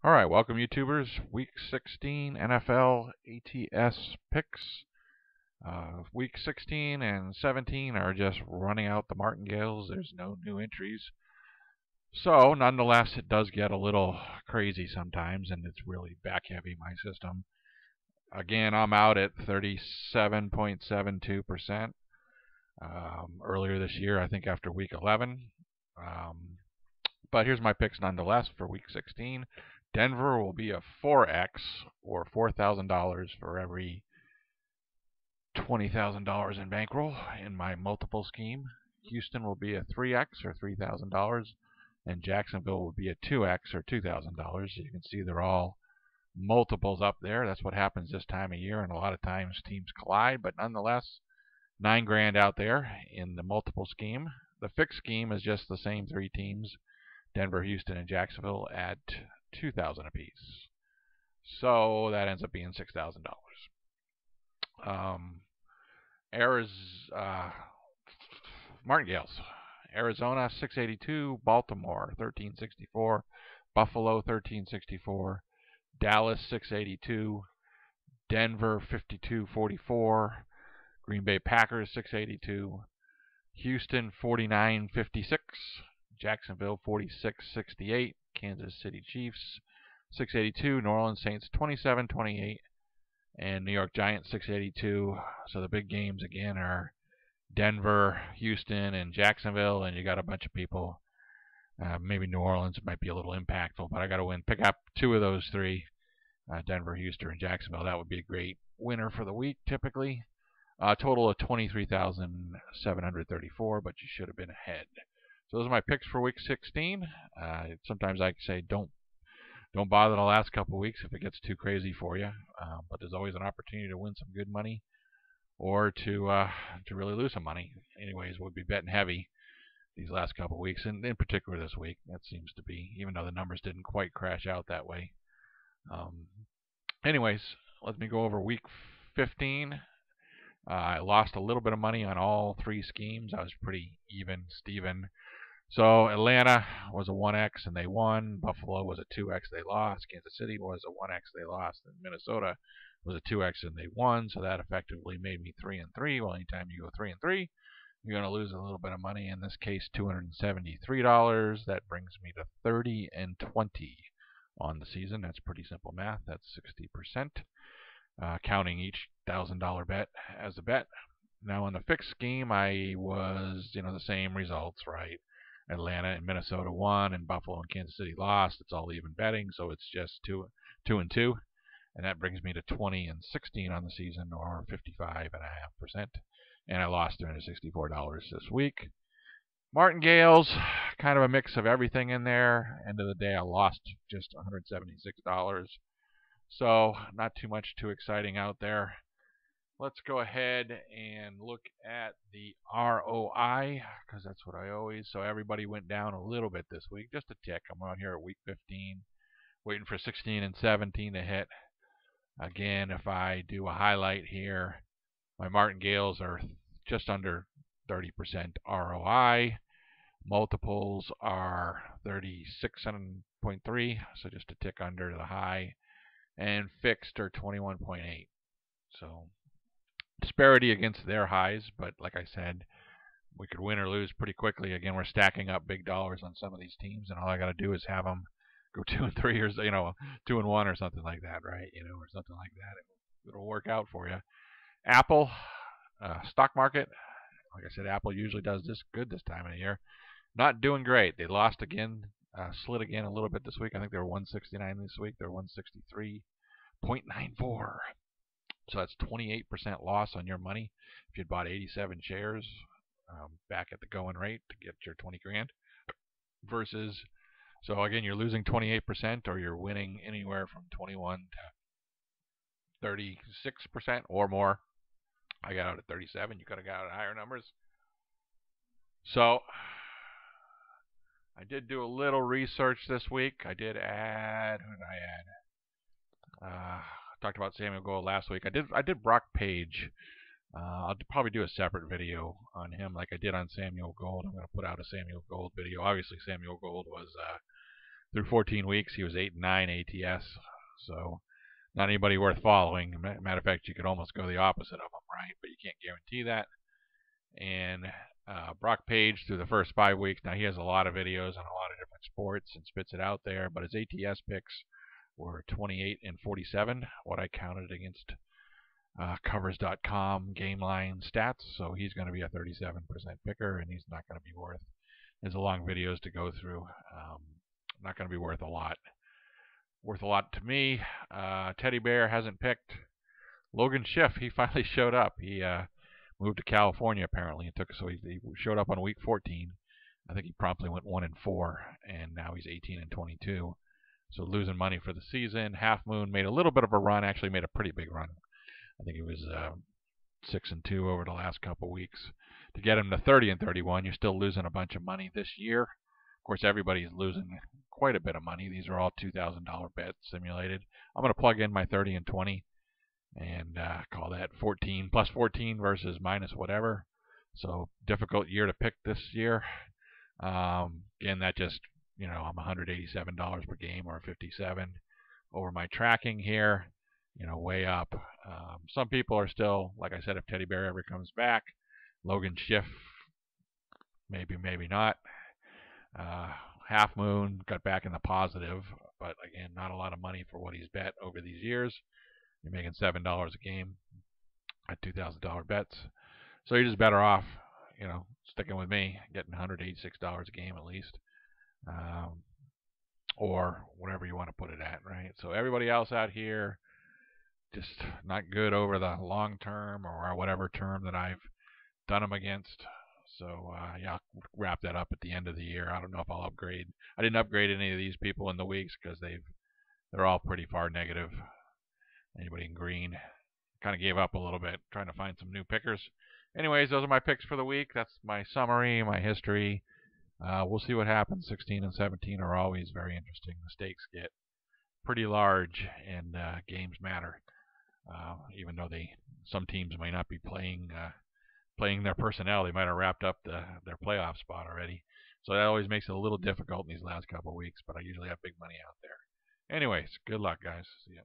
All right, welcome YouTubers. Week 16 NFL ATS picks. Week 16 and 17 are just running out the martingales. There's no new entries. So, nonetheless, it does get a little crazy sometimes, and it's really back heavy, my system. Again, I'm out at 37.72%. Earlier this year, I think after week 11. Um, But here's my picks nonetheless for week 16. Denver will be a 4x or $4,000 for every $20,000 in bankroll in my multiple scheme. Houston will be a 3x or $3,000, and Jacksonville will be a 2x or $2,000. You can see they're all multiples up there. That's what happens this time of year, and a lot of times teams collide, but nonetheless, 9 grand out there in the multiple scheme. The fixed scheme is just the same three teams, Denver, Houston, and Jacksonville, at 2,000 apiece. So that ends up being $6,000. Um, Martingales. Arizona 682, Baltimore 1364, Buffalo 1364, Dallas 682, Denver 5244, Green Bay Packers 682, Houston 4956, Jacksonville 4668, Kansas City Chiefs 682, New Orleans Saints 2728, and New York Giants 682. So the big games again are Denver, Houston, and Jacksonville, and you got a bunch of people. Maybe New Orleans might be a little impactful, but I got to win. Pick up two of those three, Denver, Houston, and Jacksonville. That would be a great winner for the week, typically. Total of 23,734, but you should have been ahead. So those are my picks for week 16. Sometimes I say don't bother the last couple of weeks if it gets too crazy for you. But there's always an opportunity to win some good money or to really lose some money. Anyways, we'll be betting heavy these last couple of weeks, and in particular this week. That seems to be, even though the numbers didn't quite crash out that way. Anyways, let me go over week 15. I lost a little bit of money on all three schemes. I was pretty even, Steven. So Atlanta was a 1x and they won. Buffalo was a 2x, they lost. Kansas City was a 1x, they lost. And Minnesota was a 2x and they won. So that effectively made me 3-3. Well, anytime you go 3-3, you're going to lose a little bit of money. In this case, $273. That brings me to 30-20 on the season. That's pretty simple math. That's 60%, counting each $1,000 bet as a bet. Now in the fixed scheme, I was, the same results, right? Atlanta and Minnesota won, and Buffalo and Kansas City lost. It's all even betting, so it's just 2-2, and that brings me to 20-16 on the season, or 55.5%. And I lost $364 this week. Martingales, kind of a mix of everything in there. End of the day, I lost just $176. So not too exciting out there. Let's go ahead and look at the ROI, because that's what I always. So everybody went down a little bit this week, just a tick. I'm out here at week 15, waiting for 16 and 17 to hit. Again, if I do a highlight here, my martingales are just under 30% ROI. Multiples are 36.3, so just a tick under the high. And fixed are 21.8. So disparity against their highs, but like I said, we could win or lose pretty quickly. Again, we're stacking up big dollars on some of these teams, and all I got to do is have them go 2-3 or 2-1 or something like that, right? Or something like that. It'll work out for you. Apple stock market. Like I said, Apple usually does this good this time of the year. Not doing great. They lost again, slid again a little bit this week. I think they were 169 this week. They're 163.94. So that's 28% loss on your money if you'd bought 87 shares back at the going rate to get your 20 grand. Versus, so again, you're losing 28% or you're winning anywhere from 21 to 36% or more. I got out at 37. You could have got out at higher numbers. So I did do a little research this week. I did add. Who did I add? I talked about Samuel Gold last week. I did Brock Page. I'll probably do a separate video on him, like I did on Samuel Gold. I'm going to put out a Samuel Gold video. Obviously, Samuel Gold was through 14 weeks, he was 8-9 ATS. So not anybody worth following. Matter of fact, you could almost go the opposite of him, right? But you can't guarantee that. And Brock Page through the first 5 weeks. Now he has a lot of videos on a lot of different sports and spits it out there. But his ATS picks were 28 and 47. What I counted against covers.com game line stats. So he's going to be a 37% picker, and he's not going to be worth. There's a long videos to go through. Not going to be worth a lot. Worth a lot to me. Teddy Bear hasn't picked. Logan Schiff, he finally showed up. He moved to California apparently and he showed up on week 14. I think he promptly went 1-4, and now he's 18-22. So losing money for the season. Half Moon made a little bit of a run. Actually made a pretty big run. I think he was 6-2 over the last couple weeks. To get him to 30-31, you're still losing a bunch of money this year. Of course, everybody's losing quite a bit of money. These are all $2,000 bets simulated. I'm going to plug in my 30-20 and call that 14 plus 14 versus minus whatever. So difficult year to pick this year. Again, that just, I'm $187 per game or 57 over my tracking here. Way up. Some people are still, like I said, if Teddy Bear ever comes back, Logan Schiff, maybe not. Half Moon got back in the positive, but again, not a lot of money for what he's bet over these years. You're making $7 a game at $2,000 bets, so you're just better off, sticking with me, getting $186 a game at least, or whatever you want to put it at, right? So everybody else out here, just not good over the long term or whatever term that I've done them against. So yeah, I'll wrap that up at the end of the year. I don't know if I'll upgrade. I didn't upgrade any of these people in the weeks because they're all pretty far negative. Anybody in green? Kind of gave up a little bit trying to find some new pickers. Anyways, those are my picks for the week. That's my summary, my history. We'll see what happens. 16 and 17 are always very interesting. The stakes get pretty large, and games matter. Even though some teams may not be playing their personnel, they might have wrapped up their playoff spot already. So that always makes it a little difficult in these last couple of weeks, but I usually have big money out there. Anyways, good luck, guys. See ya.